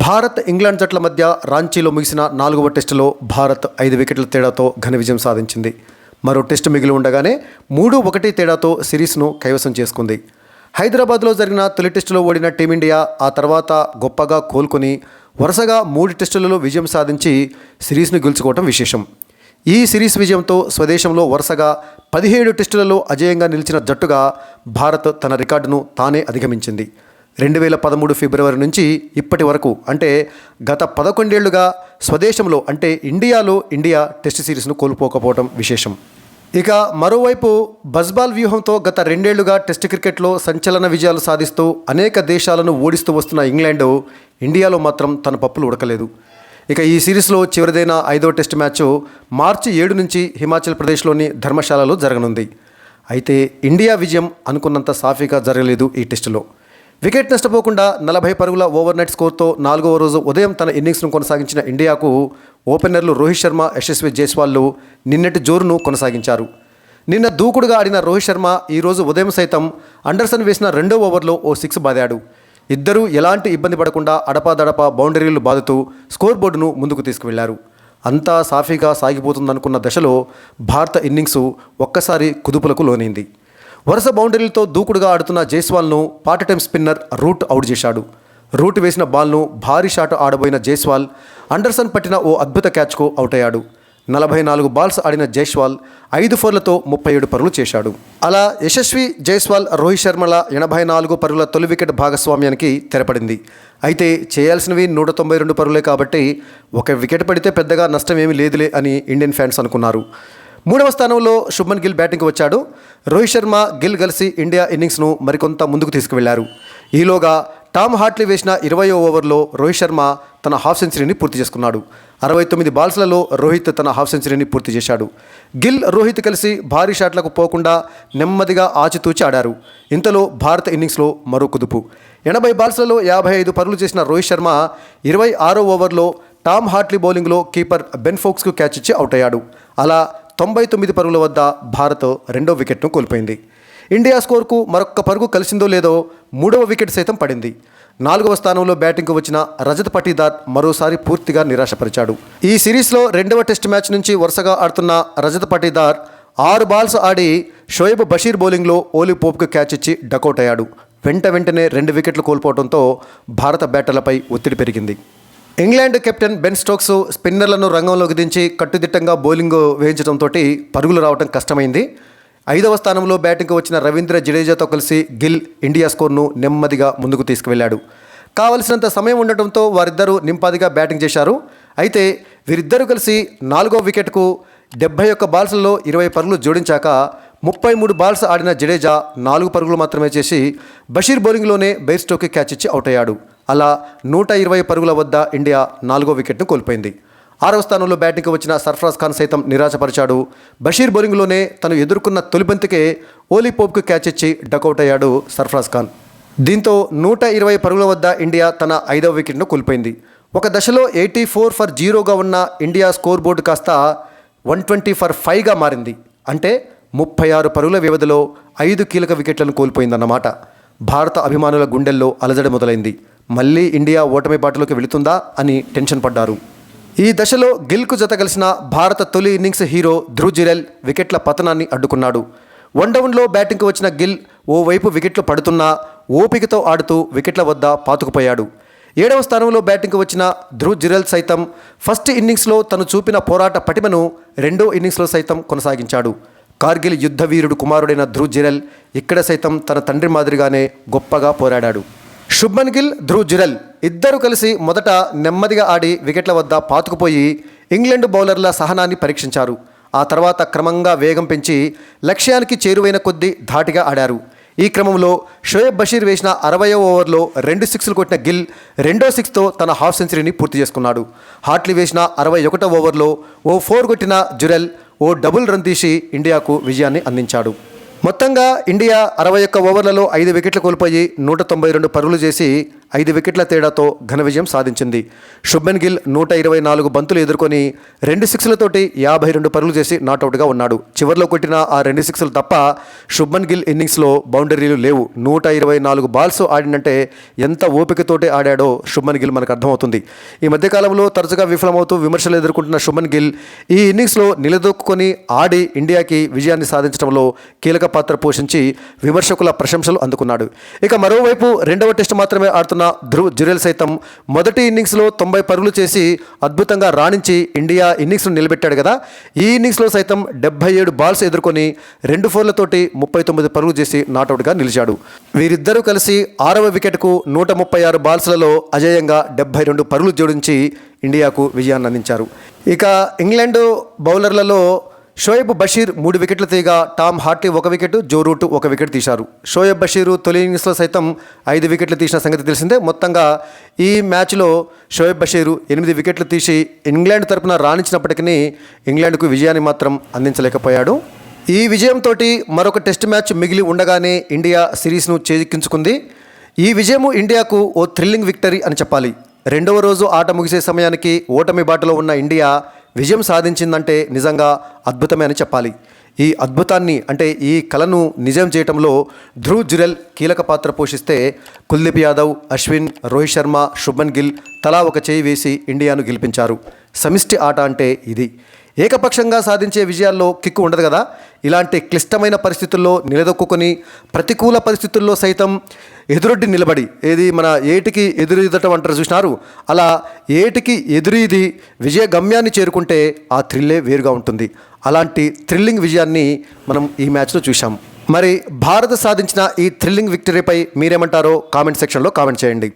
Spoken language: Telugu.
భారత్ ఇంగ్లాండ్ జట్ల మధ్య రాంచీలో ముగిసిన 4వ టెస్టులో భారత్ 5 వికెట్ల తేడాతో ఘన విజయం సాధించింది. మరో టెస్టు మిగిలి ఉండగానే 3-1 తేడాతో సిరీస్ను కైవసం చేసుకుంది. హైదరాబాద్లో జరిగిన తొలి టెస్టులో ఓడిన టీమిండియా ఆ తర్వాత గొప్పగా కోలుకొని వరుసగా 3 టెస్టులలో విజయం సాధించి సిరీస్ను గెలుచుకోవడం విశేషం. ఈ సిరీస్ విజయంతో స్వదేశంలో వరుసగా 17 టెస్టులలో అజేయంగా నిలిచిన జట్టుగా భారత్ తన రికార్డును తానే అధిగమించింది. 2013 ఫిబ్రవరి నుంచి ఇప్పటి వరకు అంటే గత 11 ఏళ్లుగా స్వదేశంలో అంటే ఇండియా టెస్ట్ సిరీస్ను కోల్పోకపోవడం విశేషం. ఇక మరోవైపు బజ్బాల్ వ్యూహంతో గత 2 ఏళ్లుగా టెస్ట్ క్రికెట్లో సంచలన విజయాలు సాధిస్తూ అనేక దేశాలను ఓడిస్తూ వస్తున్న ఇంగ్లాండ్ ఇండియాలో మాత్రం తన పప్పులు ఉడకలేదు. ఇక ఈ సిరీస్లో చివరిదైన 5వ టెస్ట్ మ్యాచ్ మార్చి 7 నుంచి హిమాచల్ ప్రదేశ్లోని ధర్మశాలలో జరగనుంది. అయితే ఇండియా విజయం అనుకున్నంత సాఫీగా జరగలేదు. ఈ టెస్టులో వికెట్ నష్టపోకుండా 40 పరుగుల ఓవర్నైట్ స్కోర్తో 4వ రోజు ఉదయం తన ఇన్నింగ్స్ను కొనసాగించిన ఇండియాకు ఓపెనర్లు రోహిత్ శర్మ, యశస్వి జైస్వాల్ నిన్నటి జోరును కొనసాగించారు. నిన్న దూకుడుగా ఆడిన రోహిత్ శర్మ ఈరోజు ఉదయం సైతం అండర్సన్ వేసిన 2వ ఓవర్లో ఓ 6 బాదాడు. ఇద్దరూ ఎలాంటి ఇబ్బంది పడకుండా అడపాదడపా బౌండరీలు బాదుతూ స్కోర్ బోర్డును ముందుకు తీసుకువెళ్లారు. అంతా సాఫీగా సాగిపోతుందనుకున్న దశలో భారత ఇన్నింగ్స్ ఒక్కసారి కుదుపులకు లోనైంది. వరుస బౌండరీలతో దూకుడుగా ఆడుతున్న జైస్వాల్ను part time spinner Root out చేశాడు. రూట్ వేసిన బాల్ను భారీ షాట్ ఆడబోయిన జైస్వాల్ అండర్సన్ పట్టిన ఓ అద్భుత క్యాచ్కు అవుట్ అయ్యాడు. 44 బాల్స్ ఆడిన జైస్వాల్ 5 ఫోర్లతో 37 పరుగులు చేశాడు. అలా యశస్వి జైస్వాల్, రోహిత్ శర్మల 84 పరుగుల తొలి వికెట్ భాగస్వామ్యానికి తెరపడింది. అయితే చేయాల్సినవి 192 పరుగులే కాబట్టి ఒక వికెట్ పడితే పెద్దగా నష్టం ఏమీ లేదులే అని ఇండియన్ ఫ్యాన్స్ అనుకున్నారు. 3వ స్థానంలో శుభ్మన్ గిల్ బ్యాటింగ్కి వచ్చాడు. రోహిత్ శర్మ, గిల్ కలిసి ఇండియా ఇన్నింగ్స్ను మరికొంత ముందుకు తీసుకువెళ్లారు. ఈలోగా టామ్ హార్ట్లీ వేసిన 20వ ఓవర్లో రోహిత్ శర్మ తన హాఫ్ సెంచరీని పూర్తి చేసుకున్నాడు. 69 బాల్స్లలో రోహిత్ తన హాఫ్ సెంచరీని పూర్తి చేశాడు. గిల్, రోహిత్ కలిసి భారీ షాట్లకు పోకుండా నెమ్మదిగా ఆచితూచి ఆడారు. ఇంతలో భారత ఇన్నింగ్స్లో మరో కుదుపు. 80 బాల్స్లలో 55 పరుగులు చేసిన రోహిత్ శర్మ 26వ ఓవర్లో టామ్ హార్ట్లీ బౌలింగ్లో కీపర్ బెన్ ఫోక్స్కు క్యాచ్ ఇచ్చి అవుట్ అయ్యాడు. అలా 99 పరుగుల వద్ద భారత్ 2వ వికెట్ను కోల్పోయింది. ఇండియా స్కోర్కు మరొక్క పరుగు కలిసిందో లేదో 3వ వికెట్ సైతం పడింది. 4వ స్థానంలో బ్యాటింగ్కు వచ్చిన రజత్ పటీదార్ మరోసారి పూర్తిగా నిరాశపరిచాడు. ఈ సిరీస్లో 2వ టెస్ట్ మ్యాచ్ నుంచి వరుసగా ఆడుతున్న రజత్ పటీదార్ 6 బాల్స్ ఆడి షోయబ్ బషీర్ బౌలింగ్లో ఓలీ పోప్కు క్యాచ్ ఇచ్చి డకౌట్ అయ్యాడు. వెంటనే 2 వికెట్లు కోల్పోవడంతో భారత బ్యాటర్లపై ఒత్తిడి పెరిగింది. ఇంగ్లాండ్ కెప్టెన్ బెన్ స్టోక్స్ స్పిన్నర్లను రంగంలోకి దించి కట్టుదిట్టంగా బౌలింగ్ వేయించడంతో పరుగులు రావడం కష్టమైంది. 5వ స్థానంలో బ్యాటింగ్కి వచ్చిన రవీంద్ర జడేజాతో కలిసి గిల్ ఇండియా స్కోర్ను నెమ్మదిగా ముందుకు తీసుకువెళ్లాడు. కావలసినంత సమయం ఉండటంతో వారిద్దరూ నింపాదిగా బ్యాటింగ్ చేశారు. అయితే వీరిద్దరూ కలిసి 4వ వికెట్కు 71 బాల్స్లలో 20 పరుగులు జోడించాక 33 బాల్స్ ఆడిన జడేజా 4 పరుగులు మాత్రమే చేసి బషీర్ బౌలింగ్లోనే బెయిర్స్టోకి క్యాచ్ ఇచ్చి అవుట్ అయ్యాడు. అలా 120 పరుగుల వద్ద ఇండియా 4వ వికెట్ను కోల్పోయింది. 6వ స్థానంలో బ్యాటింగ్కి వచ్చిన సర్ఫరాజ్ ఖాన్ సైతం నిరాశపరిచాడు. బషీర్ బౌలింగ్లోనే తను ఎదుర్కొన్న తొలి బంతికే ఓలీ పోప్కు క్యాచ్ ఇచ్చి డకౌట్ అయ్యాడు సర్ఫరాజ్ ఖాన్. దీంతో 120 పరుగుల వద్ద ఇండియా తన 5వ వికెట్ను కోల్పోయింది. ఒక దశలో 84 ఫర్ 0గా ఉన్న ఇండియా స్కోర్ బోర్డు కాస్త 120 ఫర్ 5గా మారింది. అంటే 36 పరుగుల వ్యవధిలో 5 కీలక వికెట్లను కోల్పోయిందన్నమాట. భారత అభిమానుల గుండెల్లో అలజడి మొదలైంది. మళ్ళీ ఇండియా ఓటమి బాటలోకి వెళుతుందా అని టెన్షన్ పడ్డారు. ఈ దశలో గిల్కు జత కలిసిన భారత తొలి ఇన్నింగ్స్ హీరో ధ్రువ్ జురెల్ వికెట్ల పతనాన్ని అడ్డుకున్నాడు. 1 డౌన్లో బ్యాటింగ్కి వచ్చిన గిల్ ఓవైపు వికెట్లు పడుతున్నా ఓపికతో ఆడుతూ వికెట్ల వద్ద పాతుకుపోయాడు. 7వ స్థానంలో బ్యాటింగ్కి వచ్చిన ధ్రువ్ జురెల్ సైతం ఫస్ట్ ఇన్నింగ్స్లో తను చూపిన పోరాట పటిమను 2వ ఇన్నింగ్స్లో సైతం కొనసాగించాడు. కార్గిల్ యుద్ధ వీరుడు కుమారుడైన ధ్రువ్ జురెల్ ఇక్కడ సైతం తన తండ్రి మాదిరిగానే గొప్పగా పోరాడాడు. శుభ్మన్ గిల్, ధ్రువ్ జురెల్ ఇద్దరు కలిసి మొదట నెమ్మదిగా ఆడి వికెట్ల వద్ద పాతుకుపోయి ఇంగ్లాండ్ బౌలర్ల సహనాన్ని పరీక్షించారు. ఆ తర్వాత క్రమంగా వేగం పెంచి లక్ష్యానికి చేరువైన కొద్దీ ధాటిగా ఆడారు. ఈ క్రమంలో షోయబ్ బషీర్ వేసిన 60వ ఓవర్లో 2 సిక్స్లు కొట్టిన గిల్ 2వ సిక్స్తో తన హాఫ్ సెంచరీని పూర్తి చేసుకున్నాడు. హార్ట్లీ వేసిన 61వ ఓవర్లో ఓ 4 కొట్టిన జురెల్ ఓ డబుల్ రన్ తీసి ఇండియాకు విజయాన్ని అందించాడు. మొత్తంగా ఇండియా 61 ఓవర్లలో 5 వికెట్లు కోల్పోయి 192 పరుగులు చేసి 5 వికెట్ల తేడాతో ఘన విజయం సాధించింది. శుభ్మన్ గిల్ 124 బంతులు ఎదుర్కొని 2 సిక్స్లతోటి 52 పరుగులు చేసి నాటౌట్గా ఉన్నాడు. చివరిలో కొట్టిన ఆ 2 సిక్స్లు తప్ప శుభ్మన్ గిల్ ఇన్నింగ్స్లో బౌండరీలు లేవు. 124 బాల్స్ ఆడినంటే ఎంత ఓపికతోటి ఆడాడో శుభ్మన్ గిల్ మనకు అర్థమవుతుంది. ఈ మధ్యకాలంలో తరచుగా విఫలమవుతూ విమర్శలు ఎదుర్కొంటున్న శుభ్మన్ గిల్ ఈ ఇన్నింగ్స్లో నిలదొక్కుని ఆడి ఇండియాకి విజయాన్ని సాధించడంలో కీలక పాత్ర పోషించి విమర్శకుల ప్రశంసలు అందుకున్నాడు. ఇక మరోవైపు రెండవ టెస్ట్ మాత్రమే ఆడుతున్న ధ్రువ్ జురెల్ సైతం మొదటి ఇన్నింగ్స్లో 90 పరుగులు చేసి అద్భుతంగా రాణించి ఇండియా ఇన్నింగ్స్ను నిలబెట్టాడు కదా. ఈ ఇన్నింగ్స్లో సైతం 77 బాల్స్ ఎదుర్కొని 2 ఫోర్లతోటి 39 పరుగులు చేసి నాటౌట్గా నిలిచాడు. వీరిద్దరూ కలిసి 6వ వికెట్కు 136 బాల్స్లలో అజేయంగా 72 పరుగులు జోడించి ఇండియాకు విజయాన్ని అందించారు. ఇక ఇంగ్లాండ్ బౌలర్లలో షోయబ్ బషీర్ 3 వికెట్లు తీయగా Tom Hartley 1 wicket, Joe Root 1 wicket తీశారు. షోయబ్ బషీర్ తొలి ఇన్నింగ్స్లో సైతం 5 వికెట్లు తీసిన సంగతి తెలిసిందే. మొత్తంగా ఈ మ్యాచ్లో షోయబ్ బషీర్ 8 వికెట్లు తీసి ఇంగ్లాండ్ తరపున రాణించినప్పటికీ ఇంగ్లాండ్కు విజయాన్ని మాత్రం అందించలేకపోయాడు. ఈ విజయంతో మరొక టెస్ట్ మ్యాచ్ మిగిలి ఉండగానే ఇండియా సిరీస్ను చేజిక్కించుకుంది. ఈ విజయము ఇండియాకు ఓ థ్రిల్లింగ్ విక్టరీ అని చెప్పాలి. రెండవ రోజు ఆట ముగిసే సమయానికి ఓటమి బాటలో ఉన్న ఇండియా విజయం సాధించిందంటే నిజంగా అద్భుతమే అని చెప్పాలి. ఈ అద్భుతాన్ని అంటే ఈ కలను నిజం చేయటంలో ధ్రువ్ జురెల్ కీలక పాత్ర పోషిస్తే కుల్దీప్ యాదవ్, అశ్విన్, రోహిత్ శర్మ, శుభ్మన్ గిల్ తలా ఒక చేయి వేసి ఇండియాను గెలిపించారు. సమిష్టి ఆట అంటే ఇది. ఏకపక్షంగా సాధించే విజయాల్లో కిక్కు ఉండదు కదా. ఇలాంటి క్లిష్టమైన పరిస్థితుల్లో నిలదొక్కుని ప్రతికూల పరిస్థితుల్లో సైతం ఎదురొడ్డి నిలబడి ఏది మన ఏటికి ఎదురీదటం అంటారు చూసినారు, అలా ఏటికి ఎదురీది విజయ గమ్యాన్ని చేరుకుంటే ఆ థ్రిల్లే వేరుగా ఉంటుంది. అలాంటి థ్రిల్లింగ్ విజయాన్ని మనం ఈ మ్యాచ్లో చూసాం. మరి భారత్ సాధించిన ఈ థ్రిల్లింగ్ విక్టరీపై మీరేమంటారో కామెంట్ సెక్షన్లో కామెంట్ చేయండి.